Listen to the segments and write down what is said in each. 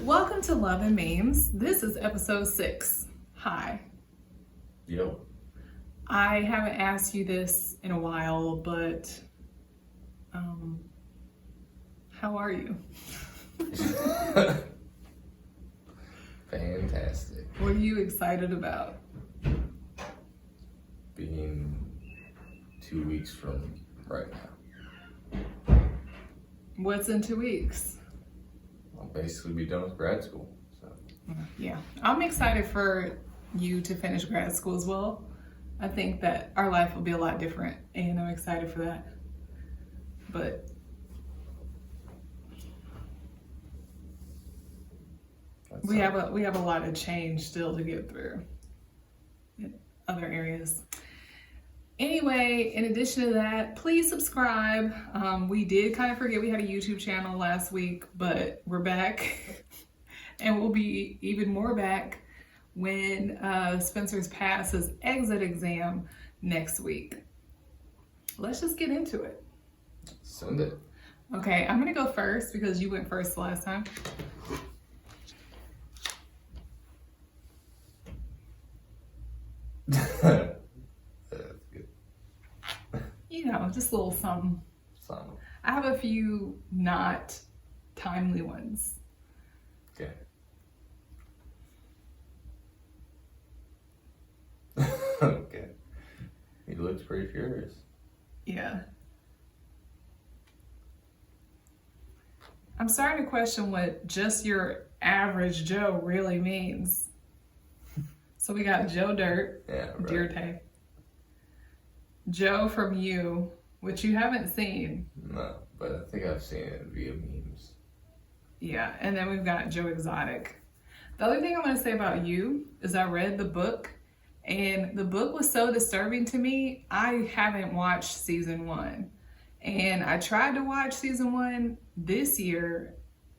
Welcome to Love and Memes. This is episode 6. Hi. Yo. I haven't asked you this in a while, but how are you? Fantastic. What are you excited about? Being 2 weeks from right now. What's in 2 weeks? I'll basically be done with grad school. So Yeah, I'm excited for you to finish grad school as well. I think that our life will be a lot different, and I'm excited for that. But we have a lot of change still to get through in other areas. Anyway, in addition to that, please subscribe. We did kind of forget we had a YouTube channel last week, but we're back and we'll be even more back when Spencer's passed his exit exam next week. Let's just get into it. Send it. Okay, I'm gonna go first because you went first the last time. That's good. You know, just a little something. Something. I have a few not timely ones. Okay. Okay. He looks pretty furious. Yeah. I'm starting to question what just your average Joe really means. So we got Joe Dirt, Yeah, right. Dirte. Joe from You, which you haven't seen. No, but I think I've seen it via memes. Yeah, and then we've got Joe Exotic. The other thing I want to say about You is I read the book, and the book was so disturbing to me, I haven't watched season 1. And I tried to watch season 1 this year,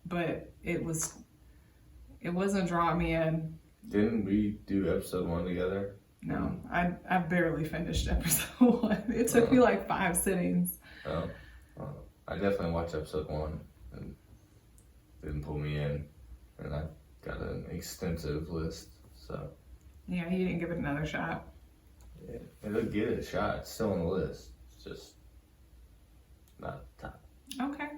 but it wasn't drawing me in. Didn't we do episode 1 together? No, I barely finished episode 1. It took me like 5 sittings. Oh, well, I definitely watched episode 1 and didn't pull me in, and I got an extensive list, so. Yeah, you didn't give it another shot. Yeah, it'll get a shot. It's still on the list. It's just not top. Okay.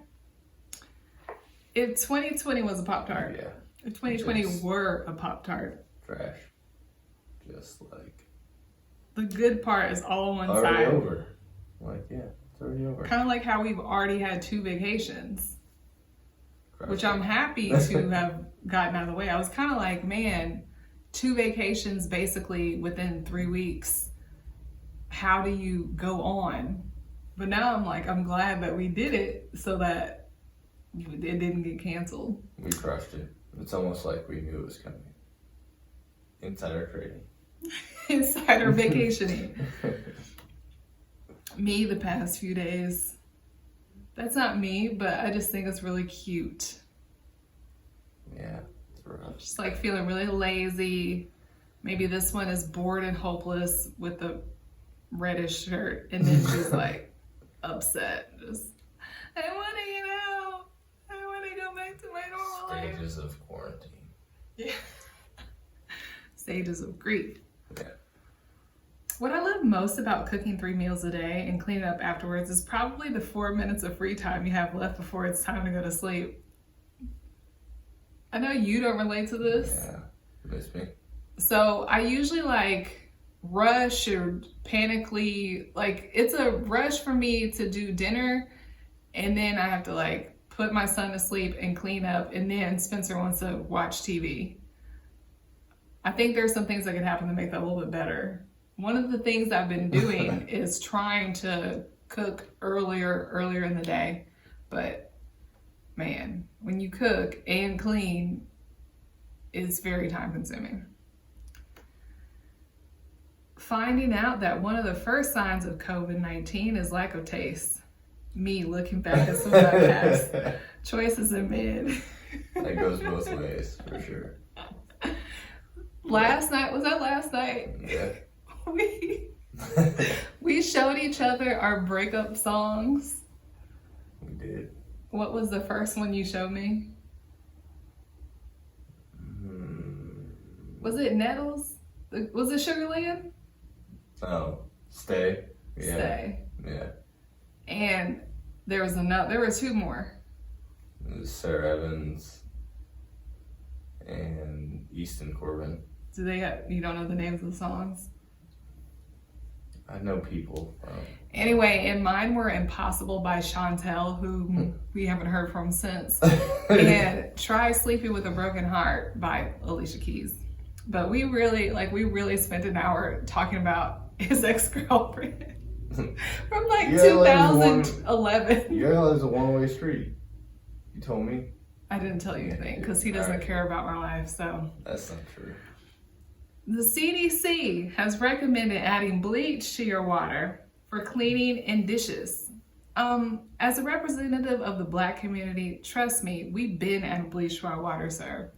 If 2020 was a Pop-Tart, Yeah, if 2020 It's were a Pop-Tart, trash. Just like the good part is all on one already side. over. Like, yeah, it's already over. Kind of like how we've already had 2 vacations, Crushed which it. I'm happy to have gotten out of the way. I was kind of like, man, 2 vacations basically within 3 weeks. How do you go on? But now I'm like, I'm glad that we did it so that it didn't get canceled. We crushed it. It's almost like we knew it was coming. Insider trading. Insider vacationing. Me the past few days. That's not me, but I just think it's really cute. Yeah, it's rough. Just like feeling really lazy. Maybe this one is bored and hopeless with the reddish shirt, and then she's like upset. Just, I want to get out. I want to go back to my normal life. Stages of quarantine. Yeah. Stages of grief. Yeah. What I love most about cooking 3 meals a day and cleaning up afterwards is probably the 4 minutes of free time you have left before it's time to go to sleep. I know you don't relate to this. Yeah, miss me. So I usually like rush or panically, like it's a rush for me to do dinner, and then I have to like put my son to sleep and clean up, and then Spencer wants to watch TV. I think there's some things that could happen to make that a little bit better. One of the things I've been doing is trying to cook earlier in the day, but man, when you cook and clean, it's very time consuming. Finding out that one of the first signs of COVID-19 is lack of taste. Me looking back at some of my past choices in men. That goes both ways, for sure. Last night, was that last night? Yeah. We showed each other our breakup songs. We did. What was the first one you showed me? Was it Nettles? Was it Sugarland? Oh, Stay. Yeah. Stay. Yeah. And there were two more. It was Sarah Evans and Easton Corbin. You don't know the names of the songs? I know people. Anyway, and mine were Impossible by Chantel, who we haven't heard from since, and Try Sleeping with a Broken Heart by Alicia Keys. But we really spent an hour talking about his ex-girlfriend from like 2011. You realize it's a one-way street. You told me. I didn't tell you anything because he doesn't care about my life, so. That's not true. The CDC has recommended adding bleach to your water for cleaning and dishes. As a representative of the Black community, trust me, we've been adding bleach to our water, sir.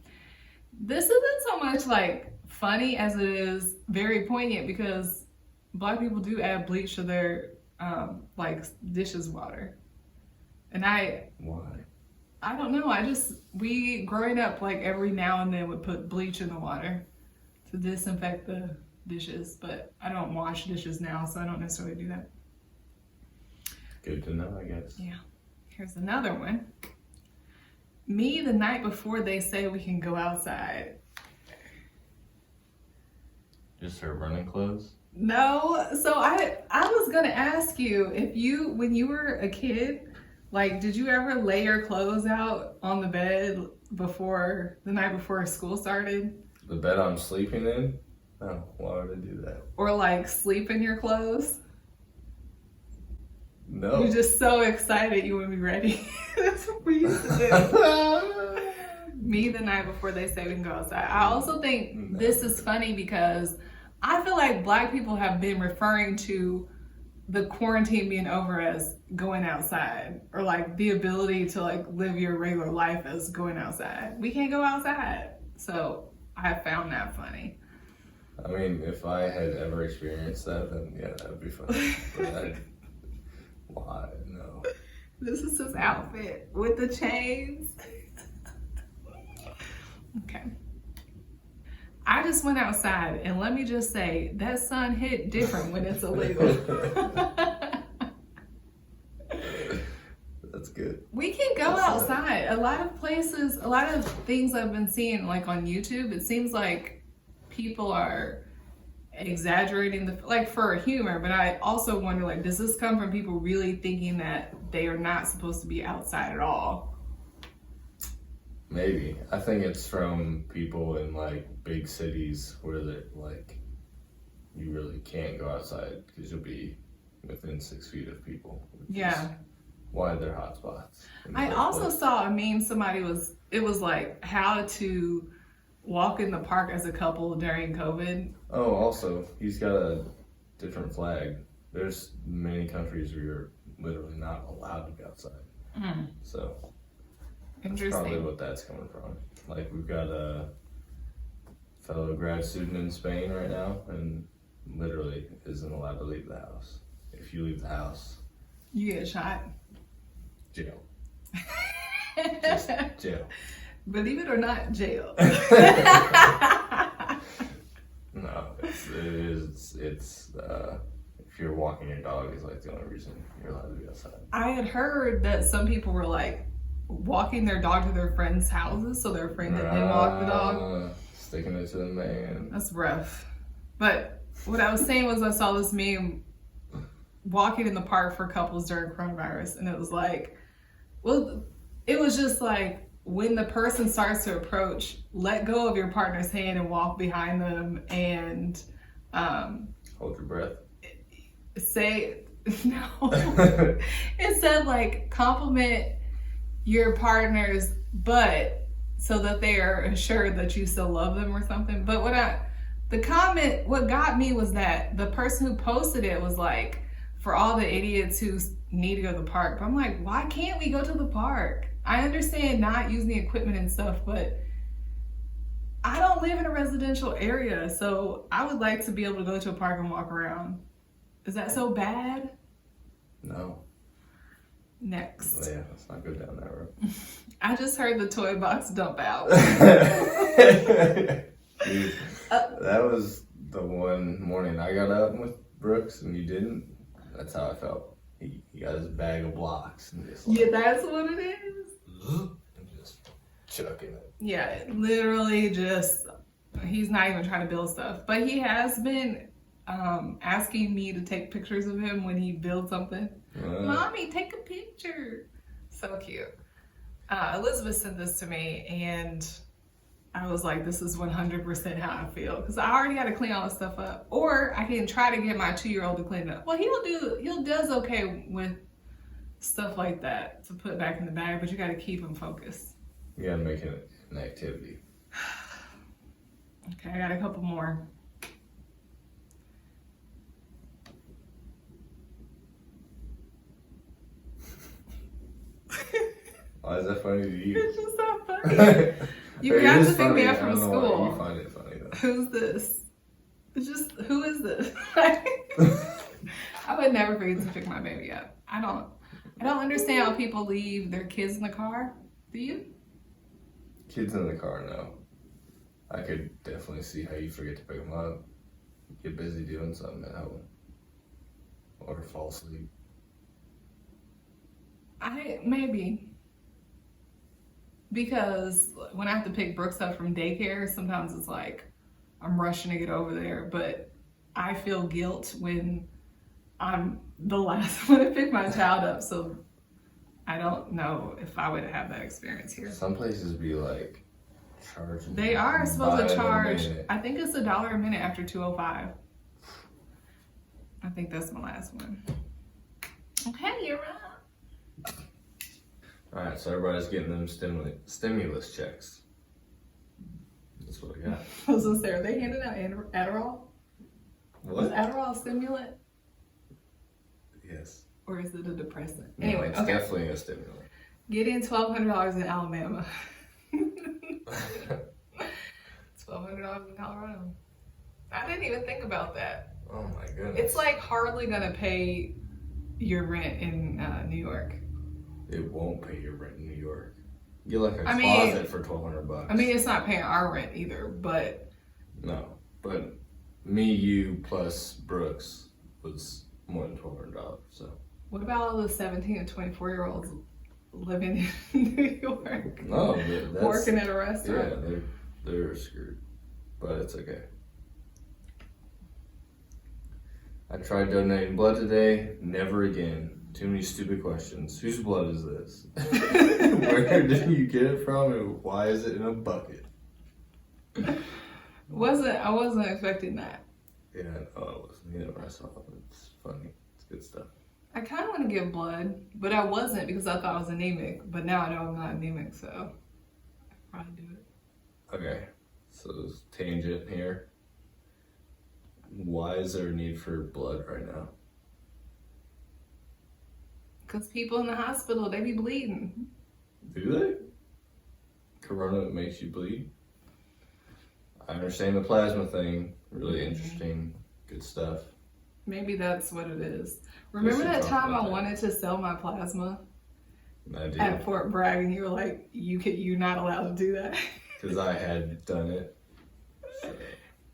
This isn't so much like funny as it is very poignant because Black people do add bleach to their like dishes water. And Why? I don't know. We growing up, like every now and then would put bleach in the water to disinfect the dishes, but I don't wash dishes now, so I don't necessarily do that. Good to know, I guess. Yeah. Here's another one. Me the night before they say we can go outside. Just her running clothes? No. So I was gonna ask you when you were a kid, like, did you ever lay your clothes out on the bed the night before school started? The bed I'm sleeping in? No, why would I do that? Or like sleep in your clothes? No. You're just so excited you wouldn't be ready. That's what we used to do. Me the night before they say we can go outside. I also think this is funny because I feel like Black people have been referring to the quarantine being over as going outside, or like the ability to like live your regular life as going outside. We can't go outside. So I found that funny. I mean, if I had ever experienced that, then yeah, that would be funny. But why? No. This is his outfit with the chains. Okay. I just went outside, and let me just say, that sun hit different when it's illegal. That's good. We can go outside. A lot of places, a lot of things I've been seeing, like on YouTube, it seems like people are exaggerating for humor, but I also wonder, like, does this come from people really thinking that they are not supposed to be outside at all? Maybe. I think it's from people in like big cities where you really can't go outside because you'll be within 6 feet of people. Yeah. Why they're hotspots. I also saw a meme. It was like how to walk in the park as a couple during COVID. Oh, also, he's got a different flag. There's many countries where you're literally not allowed to be outside. Mm. So that's Interesting. probably what that's coming from. Like, we've got a fellow grad student in Spain right now and literally isn't allowed to leave the house. If you leave the house, You get shot. jail. Just jail. Believe it or not, jail. No, it's if you're walking your dog is like the only reason you're allowed to be outside. I had heard that some people were like walking their dog to their friends' houses so their friend didn't walk the dog. Sticking it to the man. That's rough. But what I was saying was I saw this meme walking in the park for couples during coronavirus, and it was like, well, it was just like, when the person starts to approach, let go of your partner's hand and walk behind them and Hold your breath. say no. It said like compliment your partner's butt so that they are assured that you still love them or something. But what got me was that the person who posted it was like, for all the idiots who need to go to the park. But I'm like, why can't we go to the park? I understand not using the equipment and stuff, but I don't live in a residential area, so I would like to be able to go to a park and walk around. Is that so bad? No. Next. Yeah, let's not go down that road. I just heard the toy box dump out. Dude, that was the one morning I got up with Brooks and you didn't. That's how I felt. He got his bag of blocks and just Yeah, that's what it is. and just chucking it. Yeah, literally just, he's not even trying to build stuff. But he has been asking me to take pictures of him when he builds something. Mommy, take a picture. So cute. Elizabeth sent this to me and I was like, this is 100% how I feel. Because I already got to clean all this stuff up. Or I can try to get my 2-year-old to clean it up. Well, he does okay with stuff like that to put back in the bag, but you got to keep him focused. You gotta make it an activity. Okay, I got a couple more. Why is that funny to you? It's just so funny. You forgot to pick me up from I don't know why school. you find it funny though. Who's this? It's just, who is this? I would never forget to pick my baby up. I don't understand how people leave their kids in the car. Do you? Kids in the car, no. I could definitely see how you forget to pick them up. Get busy doing something at home. Or fall asleep. Maybe. Because when I have to pick Brooks up from daycare, sometimes it's like I'm rushing to get over there, but I feel guilt when I'm the last one to pick my child up, so I don't know if I would have that experience here. Some places be like charging. They are supposed to charge, $1 I think it's $1 a minute after 2:05. I think that's my last one. Okay, you're right. Alright, so everybody's getting them stimulus checks. That's what I got. I was gonna say, are they handing out Adderall? What? Is Adderall a stimulant? Yes. Or is it a depressant? No, Anyway, it's okay. definitely a stimulant. Getting $1,200 in Alabama. $1,200 in Colorado. I didn't even think about that. Oh my goodness. It's like hardly gonna pay your rent in New York. It won't pay your rent in New York. You get like a closet for $1,200. I mean, it's not paying our rent either, but... No, but me, you, plus Brooks was more than $1,200, so. What about all the 17 and 24-year-olds living in New York? No, that's... Working at a restaurant? Yeah, they're screwed, but it's okay. I tried donating blood today, never again. Too many stupid questions. Whose blood is this? Where did you get it from and why is it in a bucket? I wasn't expecting that. Yeah, no, it wasn't either when I saw it. It's funny. It's good stuff. I kind of want to give blood, but I wasn't because I thought I was anemic. But now I know I'm not anemic, so I'll probably do it. Okay, so this tangent here. Why is there a need for blood right now? Because people in the hospital, they be bleeding. Do they? Corona makes you bleed? I understand the plasma thing. Really interesting. Good stuff. Maybe that's what it is. Remember that time I wanted to sell my plasma I did. at Fort Bragg and you were like, you're not allowed to do that? Because I had done it. So.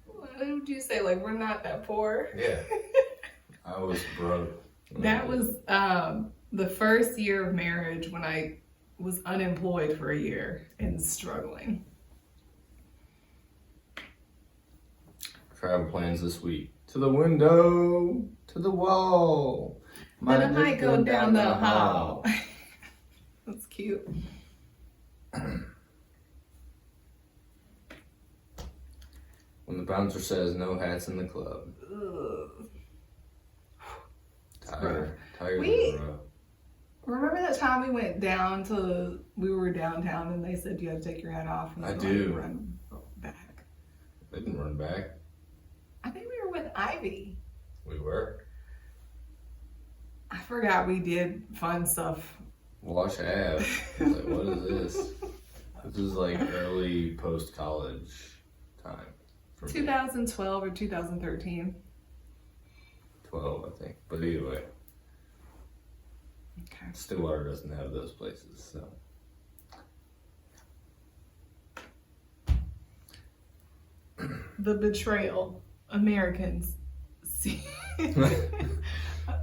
What did you say? Like, we're not that poor? Yeah. I was broke. That was the first year of marriage when I was unemployed for a year and struggling. Travel plans this week. To the window, to the wall. Then I might go down the hall. That's cute. When the bouncer says no hats in the club. Ugh. Tiger. Remember that time we went we were downtown and they said you had to take your hat off? And I do. Run back. They didn't run back. I think we were with Ivy. We were. I forgot we did fun stuff. Wash Ave. I was like, what is this? This was like early post-college time. 2012 or 2013. 12, I think. But either way. Okay. Stillwater doesn't have those places, so. The betrayal. Americans.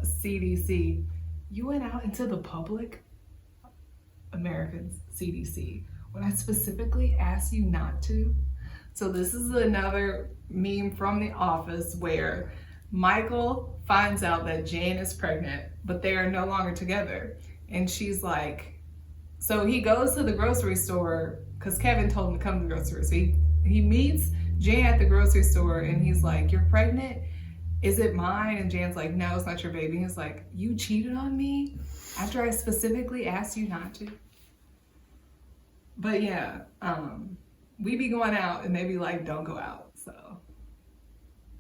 CDC. You went out into the public? Americans. CDC. When I specifically asked you not to? So this is another meme from The Office where Michael finds out that Jan is pregnant, but they are no longer together. And she's like, so he goes to the grocery store because Kevin told him to come to the grocery store. So he meets Jan at the grocery store and he's like, you're pregnant? Is it mine? And Jan's like, no, it's not your baby. He's like, you cheated on me after I specifically asked you not to? But yeah, we be going out and they be like, don't go out. So.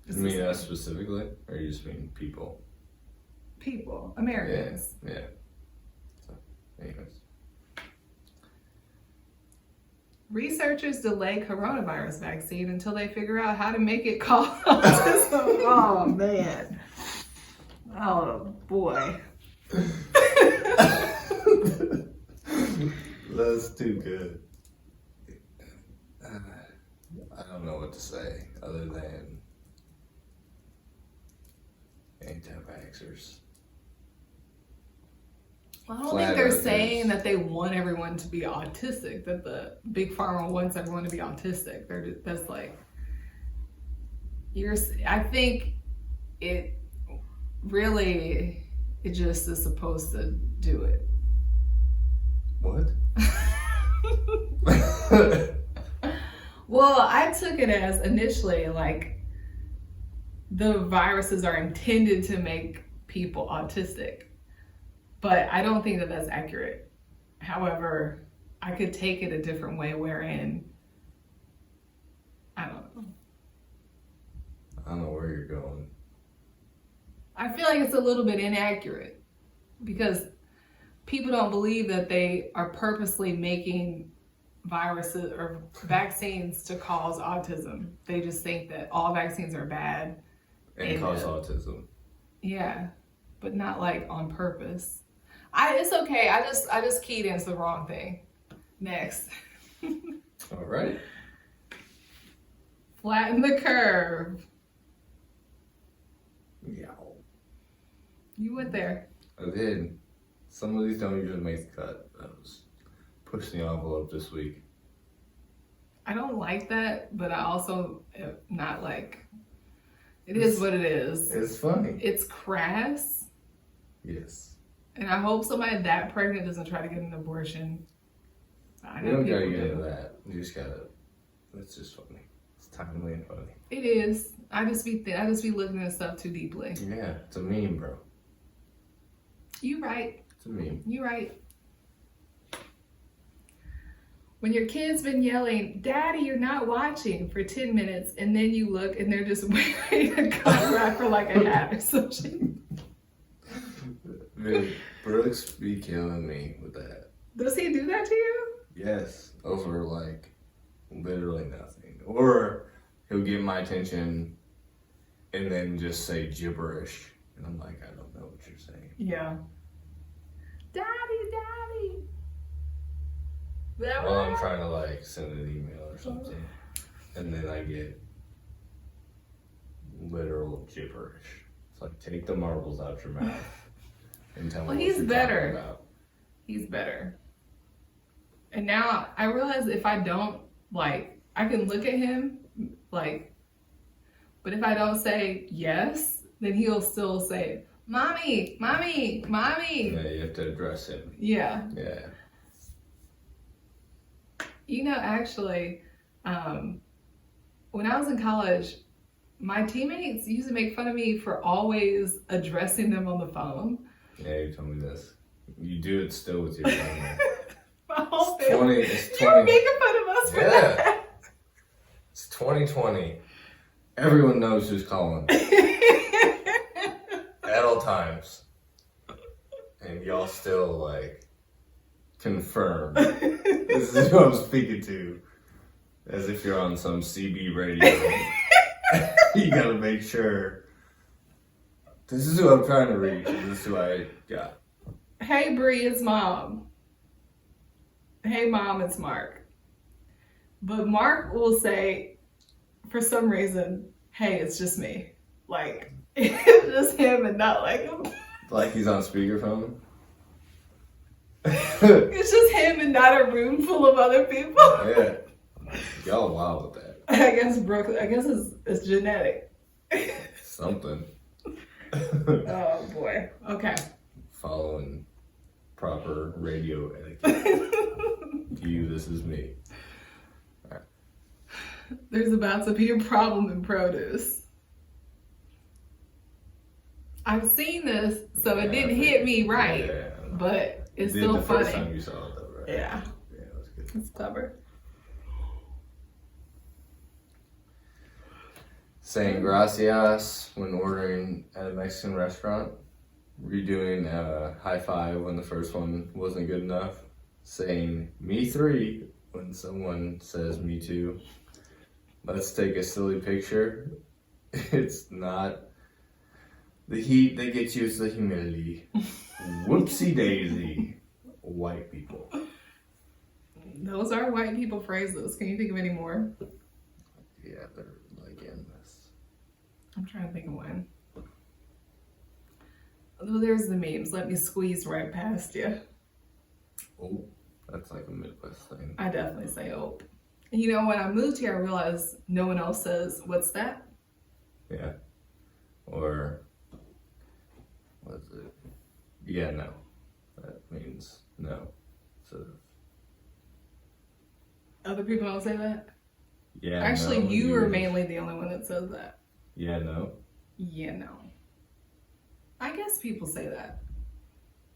You mean us specifically? Or you just mean people? People. Americans. Yeah. So, anyways. Researchers delay coronavirus vaccine until they figure out how to make it cause autism. Oh, man. Oh, boy. That's too good. I don't know what to say other than anti-vaxxers. Well, I don't think they're saying that they want everyone to be autistic, that the big pharma wants everyone to be autistic. That's like, I think it really, it just is supposed to do it. What? Well, I took it as initially like the viruses are intended to make people autistic, but I don't think that that's accurate. However, I could take it a different way wherein, I don't know. I don't know where you're going. I feel like it's a little bit inaccurate because people don't believe that they are purposely making viruses or vaccines to cause autism. They just think that all vaccines are bad. And cause autism. Yeah, but not like on purpose. It's okay. I just keyed into the wrong thing. Next. All right. Flatten the curve. Yeah. You went there. I did. Some of these don't usually make the cut. I was pushing the envelope this week. I don't like that, but I also am not like, it is what it is. It's funny. It's crass. Yes. And I hope somebody that pregnant doesn't try to get an abortion. You don't gotta get into that. You just gotta, it's just funny. It's timely and funny. It is. I just be looking at stuff too deeply. Yeah, it's a meme, bro. You right. It's a meme. You right. When your kid's been yelling, "Daddy, you're not watching," for 10 minutes, and then you look and they're just wearing a cotton wrapper like a hat or something. Man, Brooks be killing me with that. Does he do that to you? Yes, over like literally nothing. Or he'll get my attention and then just say gibberish. And I'm like, I don't know what you're saying. Yeah. Daddy. Well, I'm trying to like send an email or something. And then I get literal gibberish. It's like, take the marbles out your mouth and tell me what he's you're better. talking about. He's better. And now I realize if I don't, like, I can look at him, like, but if I don't say yes, then he'll still say, "Mommy." Yeah, you have to address him. Yeah. Yeah. You know, actually, when I was in college, my teammates used to make fun of me for always addressing them on the phone. Yeah, you told me this. You do it still with your family. My whole It's family. 20, it's You were 20. making fun of us for that. It's 2020. Everyone knows who's calling at all times. And y'all still like confirm this is who I'm speaking to. As if you're on some CB radio. You gotta make sure. This is who I'm trying to reach. This is who I got. Hey, Bree, it's Mom. Hey, Mom, it's Mark. But Mark will say, for some reason, hey, it's just me. Like, it's just him and not like him. Like he's on speakerphone? It's just him and not a room full of other people. Yeah. Y'all wild with that. I guess it's genetic. Something. Oh boy. Okay. Following proper radio etiquette. To you, this is me. Right. There's about to be a problem in produce. I've seen this, so it didn't hit me right, but it's still the funny. First time you saw it, though, right? Yeah. Yeah, it was good. It's clever. Saying gracias when ordering at a Mexican restaurant. Redoing a high five when the first one wasn't good enough. Saying me three when someone says me too. Let's take a silly picture. It's not the heat that gets you, it's the humidity. Whoopsie daisy. White people. Those are white people phrases. Can you think of any more? Yeah, they're like endless. I'm trying to think of one. Oh, there's the memes. Let me squeeze right past you. Oh, that's like a Midwest thing. I definitely say oh. You know, when I moved here, I realized no one else says, what's that? Yeah. Or, what's it? Yeah, no. That means no. So, Other people don't say that? yeah, Actually, no, you are mainly the only one that says that. Yeah, no. Yeah, no. I guess people say that.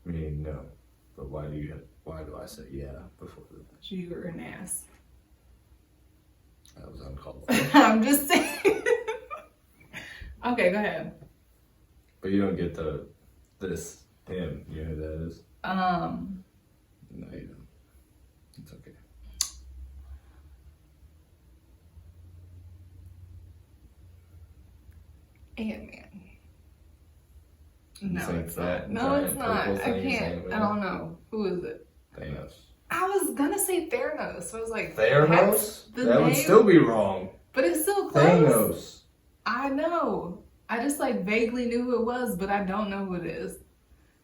Meaning no. But why do I say yeah before that? You're an ass. That was uncalled for. I'm just saying. Okay, go ahead. But you don't get this him. You know who that is? No, you don't. It's okay. Ant-Man. You No, think it's that not. No, it's giant not. purple I thing is can't. Ant-Man? I don't know. Who is it? Thanos. I was gonna say Theranos. So I was like, Theranos? that's the That would name? still be wrong. But it's still close. Thanos. I know. I just like vaguely knew who it was, but I don't know who it is.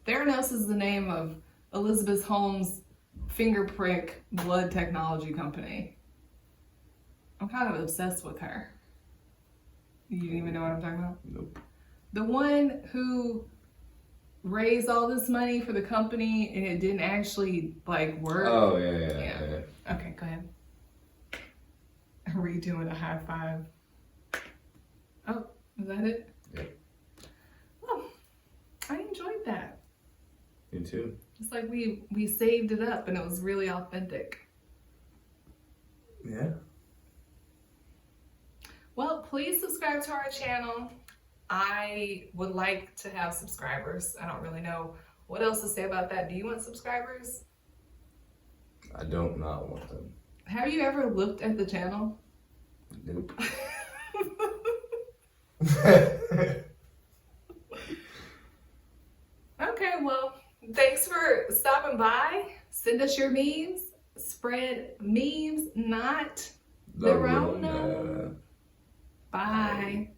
Theranos is the name of Elizabeth Holmes' finger prick blood technology company. I'm kind of obsessed with her. You didn't even know what I'm talking about? Nope. The one who raised all this money for the company and it didn't actually like work. Oh, yeah. Okay, go ahead. Redoing a high five. Oh, is that it? Yep. Well, I enjoyed that. Me too. It's like we saved it up and it was really authentic. Yeah. Well, please subscribe to our channel. I would like to have subscribers. I don't really know what else to say about that. Do you want subscribers? I don't not want them. Have you ever looked at the channel? Nope. Okay, well, thanks for stopping by. Send us your memes. Spread memes, not the Rona. Bye.